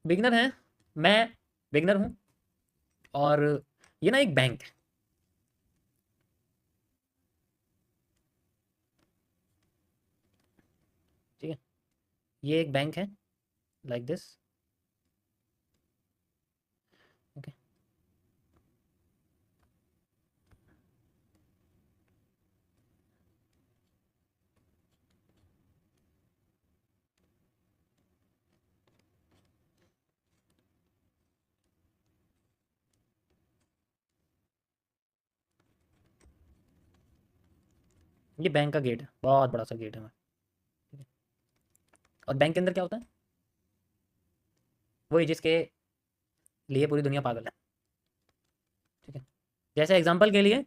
Beginner हैं, मैं beginner हूँ, और ये ना एक बैंक है, ठीक है, ये एक बैंक है, लाइक दिस। ओके, ये बैंक का गेट है, बहुत बड़ा सा गेट है, ठीक है। और बैंक के अंदर क्या होता है? वही जिसके लिए पूरी दुनिया पागल है, ठीक है। जैसे एग्जाम्पल के लिए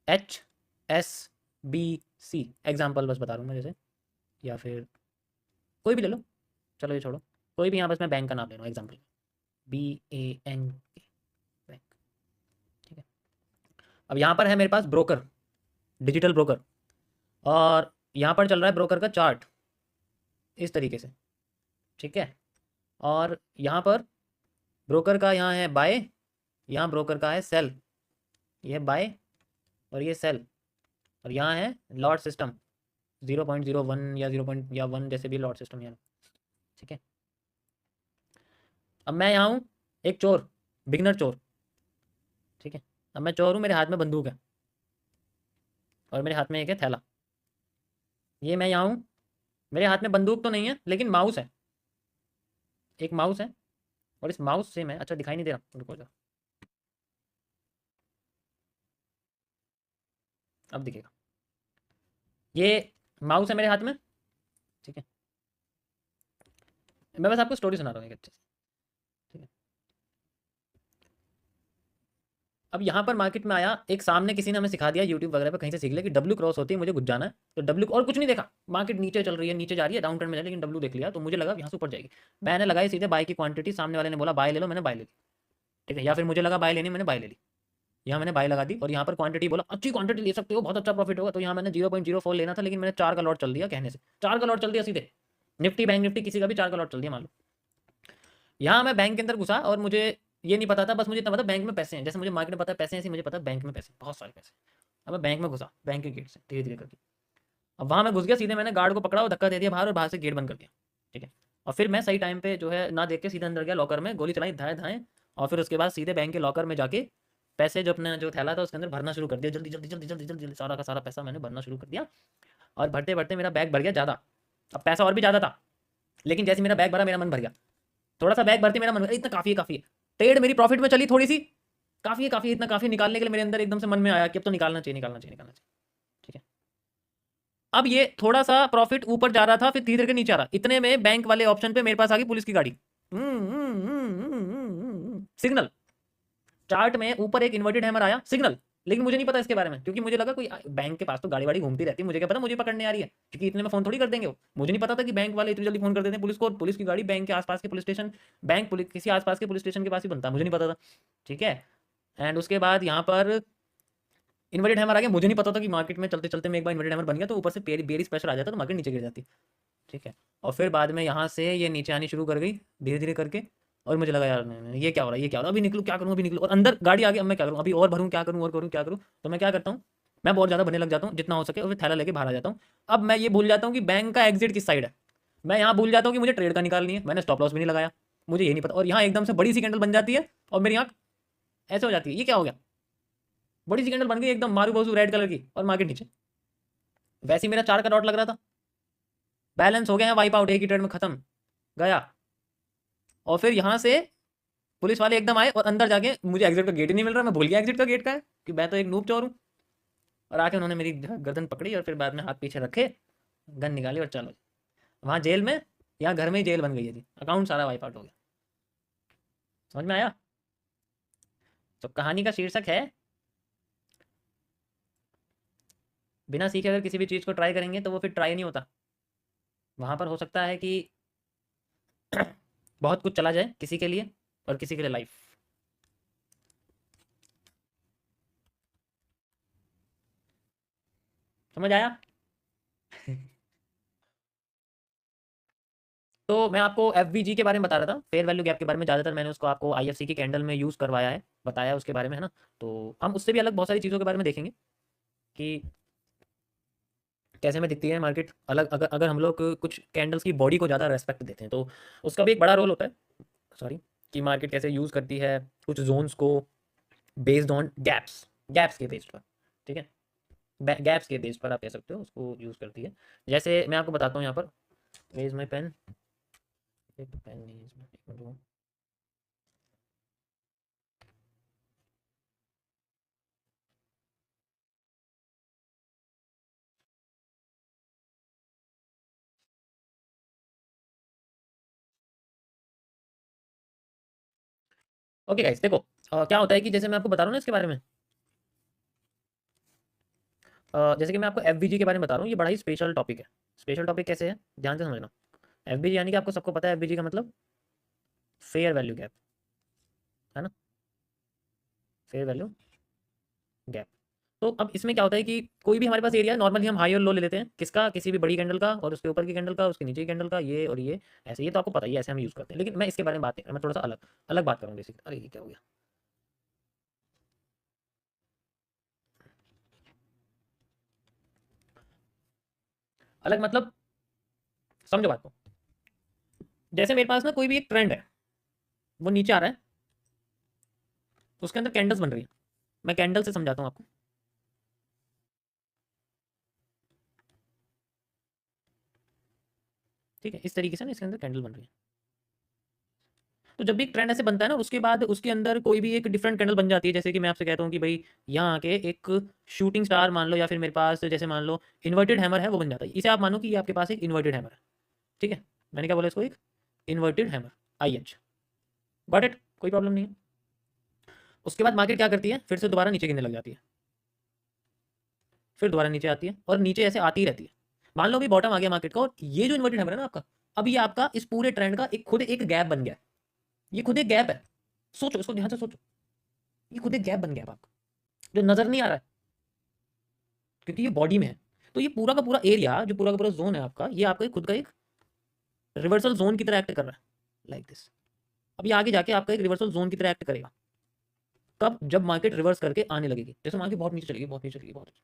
HSBC, एग्जाम्पल बस बता रहा हूँ मैं, जैसे, या फिर कोई भी ले लो, चलो ये छोड़ो, कोई भी यहाँ बस मैं बैंक का नाम ले रहा हूँ एग्जाम्पल, BANK, बैंक, ठीक है। अब यहाँ पर है मेरे पास ब्रोकर, डिजिटल ब्रोकर, और यहाँ पर चल रहा है ब्रोकर का चार्ट इस तरीके से, ठीक है। और यहाँ पर ब्रोकर का यहाँ है बाय, यहाँ ब्रोकर का है सेल, ये बाय और ये सेल, और यहाँ है लॉट सिस्टम 0.01 या 0 या 1, जैसे भी लॉट सिस्टम यहाँ, ठीक है। अब मैं यहाँ हूँ एक चोर, बिगनर चोर, ठीक है। अब मैं चोर हूँ, मेरे हाथ में बंदूक है, और मेरे हाथ में एक है थैला। ये मैं यहाँ हूँ, मेरे हाथ में बंदूक तो नहीं है, लेकिन माउस है, एक माउस है, और इस माउस से मैं, अच्छा दिखाई नहीं दे रहा, रुको जरा, अब दिखेगा। ये माउस है मेरे हाथ में, ठीक है। मैं बस आपको स्टोरी सुना रहा हूँ एक अच्छे से, ठीक है। अब यहाँ पर मार्केट में आया, एक सामने किसी ने हमें सिखा दिया यूट्यूब वगैरह पे, कहीं से सीख लिया कि डब्ल्यू क्रॉस होती है, मुझे घुस जाना है, तो डब्ल्यू, और कुछ नहीं देखा, मार्केट नीचे चल रही है, नीचे जा रही है, डाउन ट्रेंड में है, लेकिन डब्ल्यू देख लिया, तो मुझे लगा यहाँ से ऊपर जाएगी। मैंने लगाई सीधे बाय की क्वांटिटी, सामने वाले ने बोला बाय ले लो, मैंने बाय ले ली, ठीक है। या फिर मुझे लगा बाय लेनी, मैंने बाय ले ली, यहाँ मैंने बाय लगा दी, और यहाँ पर क्वांटिटी बोला अच्छी क्वांटिटी ले सकते हो, बहुत अच्छा प्रॉफिट होगा, तो यहाँ मैंने 0.04 लेना था, लेकिन मैंने 4 का लॉट चल दिया, कहने से 4 का लॉट चल दिया सीधे, निफ्टी बैंक निफ्टी किसी का भी 4 का लॉट चल दिया मान लो। यहाँ मैं बैंक के अंदर घुसा, और मुझे ये नहीं पता था, बस मुझे इतना पता बैंक में पैसे हैं, जैसे मुझे मार्केट में पता है पैसे हैं, ऐसे मुझे पता है बैंक में पैसे, बहुत सारे पैसे। अब मैं बैंक में घुसा, बैंक के गेट से धीरे धीरे करके, अब वहाँ मैं घुस गया, सीधे मैंने गार्ड को पकड़ा और धक्का दे दिया बाहर, और बाहर से गेट बंद कर दिया, ठीक है। और फिर मैं सही टाइम पे जो है ना देख के सीधे अंदर गया लॉकर में, गोली चलाई धाए धाए, और फिर उसके बाद सीधे बैंक के लॉकर में जाके पैसे जो अपना जो थैला था उसके अंदर भरना शुरू कर दिया, जल्दी जल्दी जल्दी जल्दी जल्दी, सारा का सारा पैसा मैंने भरना शुरू कर दिया। और भरते भरते मेरा बैग भर गया ज़्यादा, अब पैसा और भी ज़्यादा था, लेकिन जैसे मेरा बैग भरा मेरा मन भर गया, थोड़ा सा बैग भरते मेरा मन भर गया, इतना काफ़ी है काफ़ी है। ट्रेड मेरी प्रॉफिट में चली थोड़ी सी, काफ़ी है काफ़ी, इतना काफ़ी निकालने के लिए मेरे अंदर एकदम से मन में आया कि अब तो निकालना चाहिए निकालना चाहिए निकालना चाहिए, ठीक है। अब ये थोड़ा सा प्रॉफिट ऊपर जा रहा था, फिर धीरे धीरे नीचे आ रहा, इतने में बैंक वाले ऑप्शन पे मेरे पास आ गई पुलिस की गाड़ी, सिग्नल, चार्ट में ऊपर एक इन्वर्टेड हैमर आया, सिग्नल, लेकिन मुझे नहीं पता इसके बारे में, क्योंकि मुझे लगा कोई बैंक के पास तो गाड़ी वाड़ी घूमती रहती है, मुझे क्या पता मुझे पकड़ने आ रही है, क्योंकि इतने में फोन थोड़ी कर देंगे वो, मुझे नहीं पता था कि बैंक वाले इतनी जल्दी फोन कर देते हैं पुलिस को, और पुलिस की गाड़ी बैंक के आसपास के पुलिस स्टेशन, बैंक पुलिस किसी आसपास के पुलिस स्टेशन के पास ही बनता है, मुझे नहीं पता था, ठीक है। एंड उसके बाद यहाँ पर इन्वर्टेड हैमर आ गया, मुझे नहीं पता था कि मार्केट में चलते चलते में एक बार इन्वर्टेड हैमर बन गया तो ऊपर से बेरिस प्रेशर आ जाता तो मार्केट नीचे गिर जाती, ठीक है। और फिर बाद में यहाँ से ये नीचे आनी शुरू कर गई धीरे धीरे करके, और मुझे लगा यार नहीं, नहीं, ये क्या हो रहा है, ये क्या हो रहा है, अभी निकलूँ क्या करूँ, अभी निकलूँ, और अंदर गाड़ी आ गई, अब मैं क्या करूँ, अभी और भरूँ क्या करूँ, और करूँ क्या करूँ, तो मैं क्या करता हूँ, मैं बहुत ज़्यादा भरने लग जाता हूँ जितना हो सके, और फिर थैला लेके बाहर आ जाता हूँ। अब मैं ये भूल जाता हूँ कि बैंक का एग्जिट किस साइड है, मैं यहाँ भूल जाता हूँ कि मुझे ट्रेड का निकालनी है, मैंने स्टॉप लॉस भी नहीं लगाया, मुझे ये नहीं पता, और यहाँ एकदम से बड़ी सी कैंडल बन जाती है, और मेरी आँख ऐसे हो जाती है, ये क्या हो गया, बड़ी सी कैंडल बन गई एकदम मारू बाजू रेड कलर की, और मार्केट नीचे, वैसे ही मेरा 4 का डॉट लग रहा था, बैलेंस हो गया है वाइप आउट, एक ही ट्रेड में खत्म, गया। और फिर यहाँ से पुलिस वाले एकदम आए, और अंदर जाके मुझे एग्जिट का गेट ही नहीं मिल रहा, मैं भूल गया एग्जिट का गेट का है, कि मैं तो एक नूब चोर हूँ। और आके उन्होंने मेरी गर्दन पकड़ी, और फिर बाद में हाथ पीछे रखे, गन निकाली, और चलो वहाँ जेल में, यहाँ घर में ही जेल बन गई है जी, अकाउंट सारा वाइप आउट हो गया। समझ में आया? तो कहानी का शीर्षक है, बिना सीखे अगर किसी भी चीज़ को ट्राई करेंगे तो वो फिर ट्राई नहीं होता, वहाँ पर हो सकता है कि बहुत कुछ चला जाए किसी के लिए, और किसी के लिए लाइफ। समझ आया? तो मैं आपको एफवीजी के बारे में बता रहा था, फेयर वैल्यू गैप के बारे में। ज़्यादातर मैंने उसको आपको आईएफसी की कैंडल में यूज़ करवाया है, बताया उसके बारे में, है ना। तो हम उससे भी अलग बहुत सारी चीज़ों के बारे में देखेंगे कि कैसे में दिखती है मार्केट अलग। अगर अगर हम लोग कुछ कैंडल्स की बॉडी को ज़्यादा रेस्पेक्ट देते हैं तो उसका भी एक बड़ा रोल होता है, सॉरी, कि मार्केट कैसे यूज़ करती है कुछ जोन्स को बेस्ड ऑन गैप्स, गैप्स के बेस्ड पर, ठीक है, गैप्स के बेस्ड पर आप कह सकते हो उसको यूज़ करती है। जैसे मैं आपको बताता हूँ यहाँ पर, वेयर इज माई पेन, एक पेन नहीं है इसमें, एक मिनट रुको। ओके गाइस देखो, क्या होता है कि जैसे मैं आपको बता रहा हूँ ना इसके बारे में, जैसे कि मैं आपको एफबीजी के बारे में बता रहा हूँ, ये बड़ा ही स्पेशल टॉपिक है। स्पेशल टॉपिक कैसे है, ध्यान से समझना। एफबीजी यानी कि आपको सबको पता है एफबीजी का मतलब फेयर वैल्यू गैप, है ना, फेयर वैल्यू गैप। तो अब इसमें क्या होता है कि कोई भी हमारे पास एरिया, नॉर्मली हम हाई और लो ले लेते हैं, किसका, किसी भी बड़ी कैंडल का, और उसके ऊपर की कैंडल का, उसके नीचे की कैंडल का, ये और ये, ऐसे, ये तो आपको पता ही है, ऐसे हम यूज़ करते हैं। लेकिन मैं इसके बारे में बात नहीं कर रहा, मैं थोड़ा सा अलग अलग बात करूँगा बेसिक। अरे ये क्या हो गया, अलग मतलब, समझो बात को। जैसे मेरे पास ना कोई भी एक ट्रेंड है, वो नीचे आ रहा है, उसके अंदर कैंडल्स बन रही है। मैं कैंडल से समझाता हूँ आपको, ठीक है, इस तरीके से ना इसके अंदर कैंडल बन रही है। तो जब भी एक ट्रेंड ऐसे बनता है ना, उसके बाद उसके अंदर कोई भी एक डिफरेंट कैंडल बन जाती है। जैसे कि मैं आपसे कहता हूँ कि भाई यहाँ आके एक शूटिंग स्टार मान लो, या फिर मेरे पास जैसे मान लो इन्वर्टेड हैमर है, वो बन जाता है। इसे आप मानो कि ये आपके पास एक इन्वर्टेड हैमर है, ठीक है। मैंने क्या बोला इसको, एक inverted hammer, I H, got it, कोई प्रॉब्लम नहीं है। उसके बाद मार्केट क्या करती है, फिर से दोबारा नीचे गिरने लग जाती है, फिर दोबारा नीचे आती है, और नीचे ऐसे आती ही रहती है। मान लो भी बॉटम आ गया मार्केट का, और ये जो इन्वर्टेड हैमर है ना आपका, अब ये आपका इस पूरे ट्रेंड का एक खुद एक गैप बन गया है। ये खुद एक गैप है, सोचो इसको ध्यान से सोचो, ये खुद एक गैप बन गया है आपका, जो नजर नहीं आ रहा है क्योंकि ये बॉडी में है। तो ये पूरा का पूरा एरिया, जो पूरा का पूरा जोन है आपका, ये आपका खुद का एक रिवर्सल जोन की तरह एक्ट कर रहा है, लाइक दिस। अब ये आगे जाके आपका एक रिवर्सल जोन की तरह एक्ट करेगा, कब, जब मार्केट रिवर्स करके आने लगेगी। जैसे मार्केट बहुत नीचे चलेगी, बहुत नीचे चलेगी, बहुत नीचे,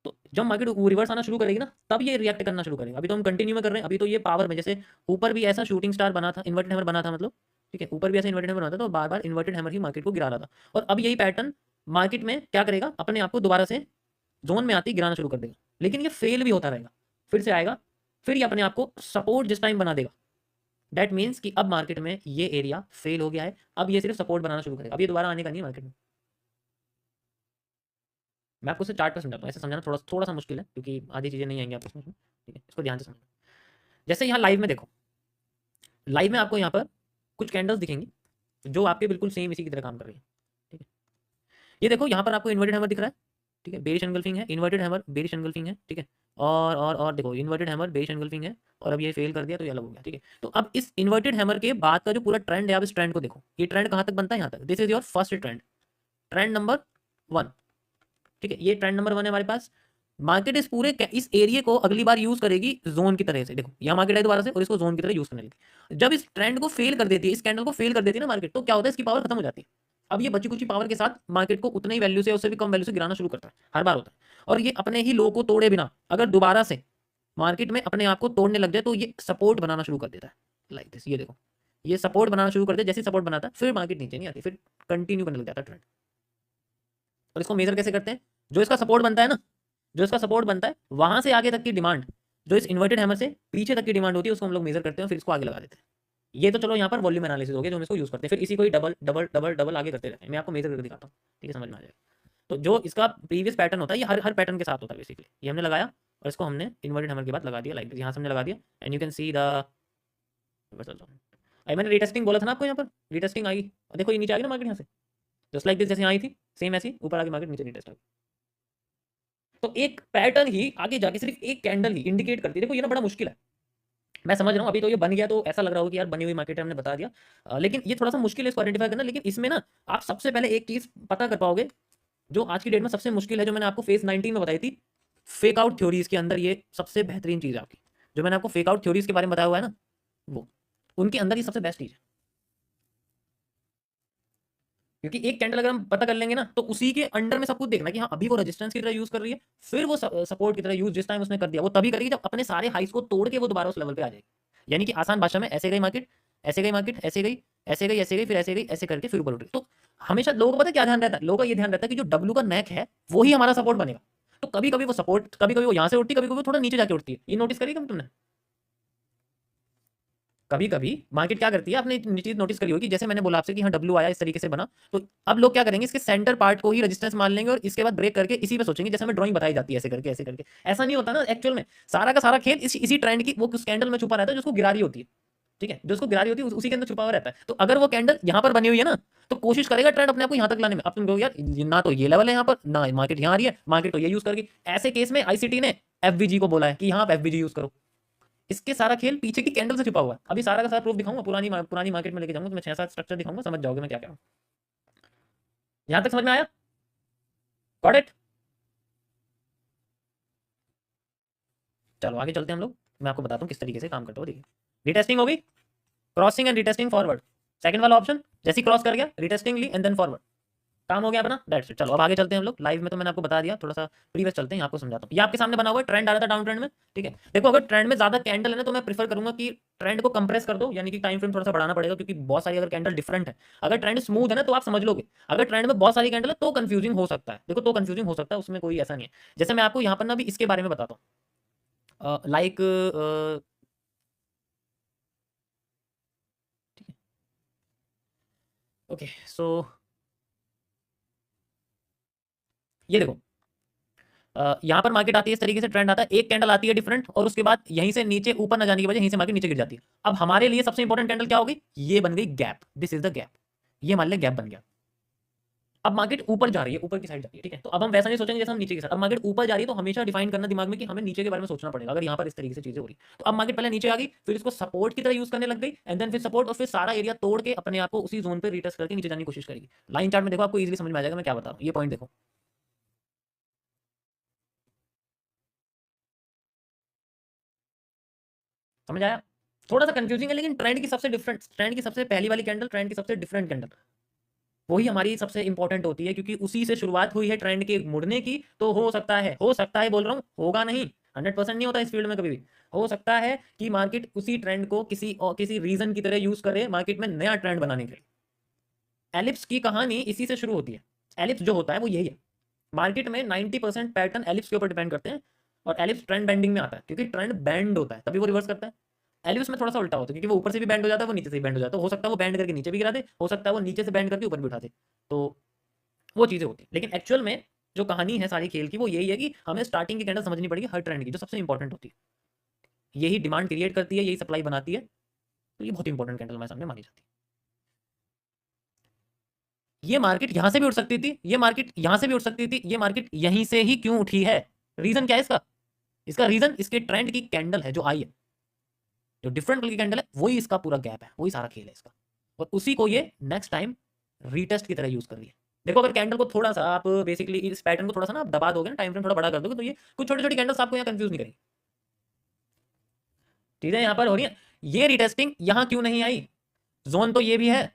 तो जब मार्केट रिवर्स आना शुरू करेगी ना, तब ये रिएक्ट करना शुरू करेगा। अभी तो हम कंटिन्यू में कर रहे हैं, अभी तो ये पावर में, जैसे ऊपर भी ऐसा शूटिंग स्टार बना था, इन्वर्टेड हैमर बना था, मतलब ठीक है, ऊपर भी ऐसा इन्वर्टेड हैमर बना था, तो बार बार इन्वर्टेड हैमर ही मार्केट को गिरा रहा था। और अब यही पैटर्न मार्केट में क्या करेगा, अपने आप को दोबारा से जोन में आती गिराना शुरू कर देगा। लेकिन ये फेल भी होता रहेगा, फिर से आएगा, फिर ये अपने आप को सपोर्ट जिस टाइम बना देगा, दैट मीन्स कि अब मार्केट में ये एरिया फेल हो गया है, अब ये सिर्फ सपोर्ट बनाना शुरू करेगा, अब ये दोबारा आने का नहीं है मार्केट में। मैं आपको सिर्फ चार्ट पर समझाता हूँ, ऐसे समझाना थोड़ा थोड़ा सा मुश्किल है क्योंकि आधी चीज़ें नहीं आएंगी आपको समझ में, ठीक है, इसको ध्यान से समझना। जैसे यहाँ लाइव में देखो, लाइव में आपको यहाँ पर कुछ कैंडल्स दिखेंगी जो आपके बिल्कुल सेम इसी की तरह काम कर रही है, ठीक है। ये देखो यहाँ पर आपको इन्वर्टेड हैमर दिख रहा है, ठीक है, बेरिश एनगल्फिंग है, इन्वर्टेड हैमर बेरिश एनगल्फिंग है, ठीक है। और देखो इन्वर्टेड हैमर बेरिश एनगल्फिंग है, और अब ये फेल कर दिया तो ये अलग हो गया, ठीक है। तो अब इस इन्वर्टेड हैमर के बाद का जो पूरा ट्रेंड है, आप इस ट्रेंड को देखो, ये ट्रेंड कहाँ तक बनता है, यहाँ तक, this is your first trend, trend number 1, ठीक है, ये ट्रेंड नंबर 1 है हमारे पास। मार्केट इस पूरे इस एरिया को अगली बार यूज करेगी जोन की तरह से, देखो यहाँ मार्केट है दोबारा से, और इसको जोन की तरह यूज करने लगी। जब इस ट्रेंड को फेल कर देती है, इस कैंडल को फेल कर देती है ना मार्केट, तो क्या होता है, इसकी पावर खत्म हो जाती है। अब ये बची कुछ पावर के साथ मार्केट को उतने ही वैल्यू से, उससे भी कम वैल्यू से गिराना शुरू करता है, हर बार होता है। और ये अपने ही लो को तोड़े बिना अगर दोबारा से मार्केट में अपने आप को तोड़ने लग जाए, तो ये सपोर्ट बनाना शुरू कर देता है, लाइक दिस। ये देखो, ये सपोर्ट बनाना शुरू कर दे, जैसे सपोर्ट बनाता है फिर मार्केट नीचे नहीं आती, फिर कंटिन्यू करने लग जाता है ट्रेंड। और इसको मेजर कैसे करते हैं, जो इसका सपोर्ट बनता है ना, जो इसका सपोर्ट बनता है वहां से आगे तक की डिमांड, जो इस इन्वर्टेड हैमर से पीछे तक की डिमांड होती है, उसको हम लोग मेजर करते हैं, फिर इसको आगे लगा देते हैं। ये तो चलो यहाँ पर वॉल्यूम एनालिसिस हो गया जो हम इसको यूज करते हैं, फिर इसी को ही डबल डबल डबल डबल आगे करते रहते हैं। मैं आपको मेजर करके दिखाता हूँ, ठीक है, समझ में आ जाएगा। तो जो इसका प्रीवियस पैटर्न होता है, ये हर हर पैटर्न के साथ होता है बेसिकली। ये हमने लगाया और इसको हमने इन्वर्टेड हैमर के बाद लगा दिया, लाइक यहाँ से हमने लगा दिया, and you can see the, मैंने रीटेस्टिंग बोला था ना आपको, यहाँ पर रीटेस्टिंग आई, देखो ये नीचे आ गई ना मार्केट यहाँ से, जस्ट लाइक दिस, जैसे आई थी सेम ऐसी ऊपर आगे मार्केट नीचे रीटेस्ट आ गई। तो एक पैटर्न ही आगे जाके सिर्फ एक कैंडल ही इंडिकेट करती है। देखो ये ना बड़ा मुश्किल है, मैं समझ रहा हूँ, अभी तो ये बन गया तो ऐसा लग रहा होगा कि यार बनी हुई मार्केट है, हमने बता दिया, लेकिन ये थोड़ा सा मुश्किल है इसको आइडेंटिफाई करना। लेकिन इसमें ना आप सबसे पहले एक चीज पता कर पाओगे, जो आज की डेट में सबसे मुश्किल है, जो मैंने आपको फेज 19 में बताई थी, फेक आउट थ्योरीज के अंदर ये सबसे बेहतरीन चीज है आपकी। जो मैंने आपको फेक आउट थ्योरीज के बारे में बताया हुआ है ना, वो उनके अंदर ये सबसे बेस्ट चीज है। क्योंकि एक कैंडल अगर हम पता कर लेंगे ना, तो उसी के अंडर में सब कुछ देखना कि हाँ अभी वो रेजिस्टेंस की तरह यूज कर रही है, फिर वो सपोर्ट की तरह यूज जिस टाइम उसने कर दिया वो तभी करेगी जब अपने सारे हाइस को तोड़ के वो दोबारा उस लेवल पे आ जाएगी। यानी कि आसान भाषा में ऐसे गई मार्केट, ऐसे गई मार्केट, ऐसे गई, ऐसे गई, ऐसे गई, फिर ऐसे गई, ऐसे करके फिर ऊपर उठी। तो हमेशा लोगों को पता है क्या ध्यान रहता है, लोगों का ये ध्यान रहता है कि जो डब्ल्यू का नेक है वो ही हमारा सपोर्ट बनेगा। तो कभी कभी वो सपोर्ट, कभी कभी वो यहाँ से उठती है, कभी कभी वो थोड़ा नीचे जाके उठती है। ये नोटिस करिए कभी तुमने, कभी कभी मार्केट क्या करती है, आपने चीज नोटिस करी होगी, जैसे मैंने बोला आपसे कि हाँ डब्ल्यू आया इस तरीके से बना, तो अब लोग क्या करेंगे, इसके सेंटर पार्ट को ही रेजिस्टेंस मान लेंगे और इसके बाद ब्रेक करके इसी पे सोचेंगे, जैसे हमें ड्राइंग बताई जाती है ऐसे करके ऐसे करके। ऐसा नहीं होता ना एक्चुअल में, सारा का सारा खेल इसी ट्रेंड की वो कैंडल में छुपा रहता है जो उसको गिरा रही होती है। ठीक है, जो उसको गिरा रही होती है उसी के अंदर छुपा हुआ रहता है। तो अगर वो कैंडल यहाँ पर बनी हुई है ना, तो कोशिश करेगा ट्रेंड अपने आप को यहाँ तक लाने में। अब तुम कहोगे यार ना तो ये लेवल है यहाँ पर, ना मार्केट यहाँ आ रही है, मार्केट तो ये यूज करगी। ऐसे केस में आईसीटी ने एफवीजी को बोला है कि यहाँ आप एफवीजी यूज करो। इसके सारा खेल पीछे की कैंडल से छुपा हुआ है। अभी सारा का सारा प्रूफ दिखाऊंगा, पुरानी मार्केट में लेके जाऊंगा, तो मैं 6-7 स्ट्रक्चर दिखाऊंगा, समझ जाओगे मैं क्या कह रहा हूँ। यहां तक समझ में आया? Got it? चलो आगे चलते हैं हम लोग, मैं आपको बताता हूँ किस तरीके से काम करता हूँ। देखिए, रिटेस्टिंग होगी, crossing and retesting forward, second वाला ऑप्शन जैसे क्रॉस कर गया रिटेस्टिंग ली एंड देन फॉरवर्ड, काम हो गया अपना, दैट्स इट। चलो अब आगे चलते हैं हम लोग। लाइव में तो मैंने आपको बता दिया, थोड़ा सा प्रीवियस चलते हैं, आपको समझाता हूँ। ये आपके सामने बना हुआ है, ट्रेंड आ रहा था डाउन ट्रेंड में, ठीक है। देखो अगर ट्रेंड में ज्यादा कैंडल है ना, तो मैं प्रीफर करूंगा कि ट्रेंड को कंप्रेस कर दो, यानी कि टाइम फ्रेम थोड़ा सा बढ़ाना पड़ेगा, क्योंकि बहुत सारी अगर कैंडल डिफरेंट है। अगर ट्रेंड स्मूथ है ना तो आप समझ लोगे, अगर ट्रेंड में बहुत सारी कैंडल है तो कंफ्यूजिंग हो सकता है। देखो तो कंफ्यूजिंग हो सकता है, उसमें कोई ऐसा नहीं है। जैसे मैं आपको यहाँ पर ना भी इसके बारे में बताता हूँ, लाइक ठीक है, ओके सो ये देखो, यहाँ पर मार्केट आती है इस तरीके से, ट्रेंड आता है, एक कैंडल आती है डिफरेंट, और उसके बाद यहीं से नीचे ऊपर न जाने की वजह यहीं से मार्केट नीचे गिर जाती है। अब हमारे लिए सबसे इंपॉर्टेंट कैंडल क्या होगी, ये बन गई gap, this is the gap, ये मान ले गैप बन गया। अब मार्केट ऊपर जा रही है, ऊपर की साइड जाती है, ठीक है। तो अब हम वैसा नहीं सोचेंगे जैसे हम नीचे की साइड, अब मार्केट ऊपर जा रही है तो हमेशा डिफाइन करना दिमाग में कि हमें नीचे के बारे में सोचना पड़ेगा। अगर यहाँ पर इस तरीके से चीजें हो रही, तो अब मार्केट पहले नीचे आ गई, फिर इसको सपोर्ट की तरह यूज करने लग गई, एंड देन फिर सपोर्ट, और फिर सारा एरिया तोड़ के अपने आप को उसी जोन पे रिटेस्ट करके नीचे जाने की कोशिश करेगी। लाइन चार्ट में देखो, आपको इजीली समझ में आ जाएगा मैं क्या बता रहा हूँ। ये पॉइंट देखो, समझ आया? थोड़ा सा कंफ्यूजिंग है, लेकिन ट्रेंड की सबसे डिफरेंट, ट्रेंड की सबसे पहली वाली कैंडल, ट्रेंड की सबसे डिफरेंट कैंडल, वही हमारी सबसे इंपॉर्टेंट होती है, क्योंकि उसी से शुरुआत हुई है ट्रेंड के मुड़ने की। तो हो सकता है बोल रहा हूँ, होगा नहीं, 100% नहीं होता इस फील्ड में कभी भी। हो सकता है कि मार्केट उसी ट्रेंड को किसी रीजन की तरह यूज करे मार्केट में नया ट्रेंड बनाने के लिए। एलिप्स की कहानी इसी से शुरू होती है। एलिप्स जो होता है वो यही है, मार्केट में 90% पैटर्न एलिप्स के ऊपर डिपेंड करते हैं, और एलिप्स ट्रेंड बेंडिंग में आता है, क्योंकि ट्रेंड बेंड होता है तभी वो रिवर्स करता है। एलिप्स में थोड़ा सा उल्टा होता है, क्योंकि वो ऊपर से भी बैंड हो जाता है, वो नीचे से भी बैंड हो जाता है। हो सकता है वो बैंड करके नीचे भी गिरा दे, हो सकता है वो नीचे से बैंड करके ऊपर भी उठा दे, तो वो चीजें होती है। लेकिन एक्चुअल में जो कहानी है सारी खेल की वो यही है कि हमें स्टार्टिंग की कैंडल समझनी पड़ेगी हर ट्रेंड की, जो सबसे इंपॉर्टेंट होती है। यही डिमांड क्रिएट करती है, यही सप्लाई बनाती है, तो ये बहुत इंपॉर्टेंट कैंडल हमारे सामने मानी जाती है। ये मार्केट यहां से भी उठ सकती थी, ये मार्केट यहां से भी उठ सकती थी, ये मार्केट यहीं से ही क्यों उठी है? रीजन क्या है इसका? इसका रीजन इसके ट्रेंड की कैंडल है जो आई है, जो डिफरेंट कलर की कैंडल है, वही इसका पूरा गैप है, वही सारा खेल है इसका। और उसी को ये नेक्स्ट टाइम रीटेस्ट की तरह यूज कर रही है। देखो अगर कैंडल को थोड़ा सा आप बेसिकली इस पैटर्न को थोड़ा सा ना आप दबा दोगे ना, टाइम फ्रेम थोड़ा बड़ा कर दोगे, तो ये कुछ छोटी छोटी कैंडल्स आपको यहाँ कंफ्यूज नहीं करेंगी। चीजें यहाँ पर हो रही है, ये रिटेस्टिंग यहाँ क्यों नहीं आई, जोन तो ये भी है।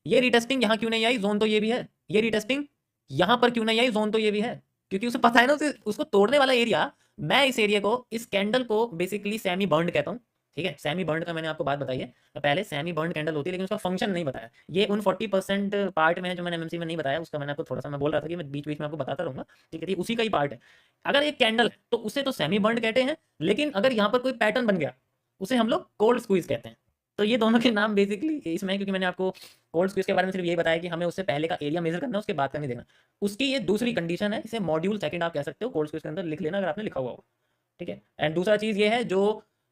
ये रिटेस्टिंग यहाँ क्यों नहीं आई, जोन तो ये भी है। ये रिटेस्टिंग यहाँ पर क्यों नहीं आई, जोन तो ये भी है। क्योंकि उसे पता है ना, उसे उसको तोड़ने वाला एरिया, मैं इस एरिया को, इस कैंडल को बेसिकली सेमी बर्न्ड कहता हूँ। ठीक है, सेमी बर्न्ड का मैंने आपको बात बताई है पहले, सेमी बर्न्ड कैंडल होती है, लेकिन उसका फंक्शन नहीं बताया। ये उन 40% पार्ट में है जो मैंने एमएमसी में नहीं बताया, उसका मैंने आपको थोड़ा सा मैं बोल रहा था कि मैं बीच बीच में आपको बताता रहूंगा। ठीक है, उसी का ही पार्ट है। अगर एक कैंडल है तो उसे तो सेमी बर्न्ड कहते हैं, लेकिन अगर यहाँ पर कोई पैटर्न बन गया उसे हम लोग कोल्ड स्क्वीज कहते हैं। तो ये दोनों के नाम बेसिकली इसमें है, क्योंकि मैंने आपको कोल्ड स्क्वीज के बारे में सिर्फ यही बताया कि हमें उससे पहले का एरिया मेजर करना है, उसके बाद का नहीं देखना। उसकी ये दूसरी कंडीशन है, इसे मॉड्यूल सेकंड आप कह सकते हो, कोल्ड स्क्वीज के अंदर लिख लेना अगर आपने लिखा हुआ हो। ठीक है, एंड दूसरा चीज ये है जो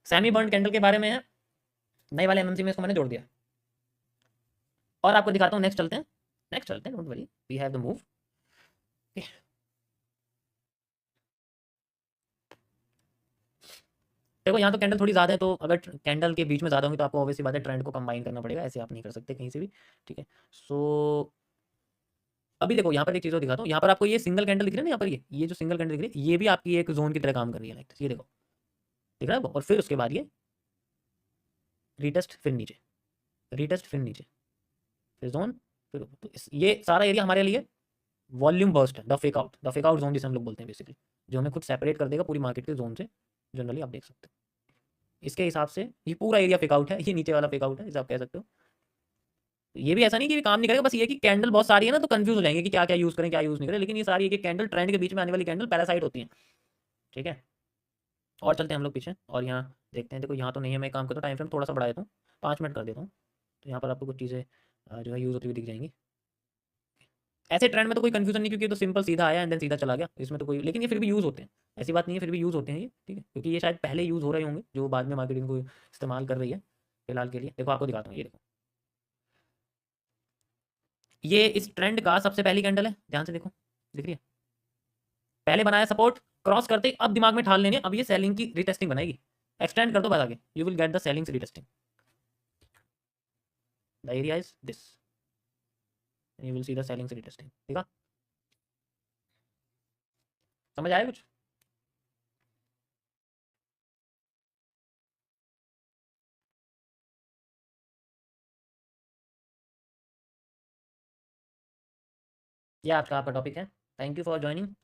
सेमी बर्न कैंडल के बारे में है, नए वाले एमएमसी में इसको मैंने जोड़ दिया। और आपको दिखाता हूँ, नेक्स्ट चलते हैं, नेक्स्ट चलते हैं, don't worry, we have the move. देखो यहाँ तो कैंडल थोड़ी ज़्यादा है, तो अगर कैंडल के बीच में ज़्यादा होंगी तो आपको ऑब्वियसली बात है ट्रेंड को कंबाइन करना पड़ेगा, ऐसे आप नहीं कर सकते कहीं से भी। ठीक है, सो अभी देखो यहाँ पर एक चीज़ और दिखाता हूँ। यहाँ पर आपको ये सिंगल कैंडल दिख रही है ना, यहाँ पर ये जो सिंगल कैंडल दिख रही है, ये भी आपकी एक जोन की तरह काम कर रही है। लाइक ये देखो, दिख रहा है वो, और फिर उसके बाद ये रीटेस्ट, फिर नीचे, रीटेस्ट, फिर नीचे, फिर जोन, फिर तो ये सारा एरिया हमारे लिए वॉल्यूम बर्स्ट है, द फेक आउट जोन जिसे हम लोग बोलते हैं बेसिकली, जो हमें खुद सेपरेट कर देगा पूरी मार्केट के जोन से। जनरली आप देख सकते हो इसके हिसाब से ये पूरा एरिया फेक आउट है, ये नीचे वाला फेक आउट है, इसे आप कह सकते हो। ये भी ऐसा नहीं कि काम नहीं करेगा, बस ये कि कैंडल बहुत सारी है ना, तो कंफ्यूज हो जाएंगे कि क्या क्या यूज करें क्या यूज नहीं करें, लेकिन ये सारी एक कैंडल ट्रेंड के बीच में आने वाली कैंडल पैरासाइट होती है। ठीक है, और चलते हैं हम लोग पीछे, और यहाँ देखते हैं। देखो यहाँ तो नहीं है, मैं काम करता हूँ टाइम फ्रेम थोड़ा सा बढ़ा देता हूँ, 5 मिनट कर देता हूँ, तो यहाँ पर आपको कुछ चीज़ें जो है यूज़ होती हुई दिख जाएंगी। ऐसे ट्रेंड में तो कोई कंफ्यूजन नहीं, क्योंकि ये तो सिंपल सीधा आया एंड देन सीधा चला गया, इसमें तो कोई, लेकिन ये फिर भी यूज़ होते हैं, ऐसी बात नहीं है, फिर भी यूज़ होते हैं ये। ठीक है, क्योंकि ये शायद पहले यूज़ हो रहे होंगे जो बाद में मार्केटिंग को इस्तेमाल कर रही है फिलहाल के लिए। देखो आपको दिखाता हूँ, ये देखो, ये इस ट्रेंड का सबसे पहली कैंडल है, ध्यान से देखो, दिख रही है, पहले बनाया सपोर्ट, क्रॉस करते अब दिमाग में ठान लेने, अब ये सेलिंग की रिटेस्टिंग बनाएगी, एक्सटेंड कर दो बस आगे, you will get the selling retesting, the area is this, you will see the selling retesting. ठीक है, समझ आया कुछ? ये आपका टॉपिक है। Thank you for joining.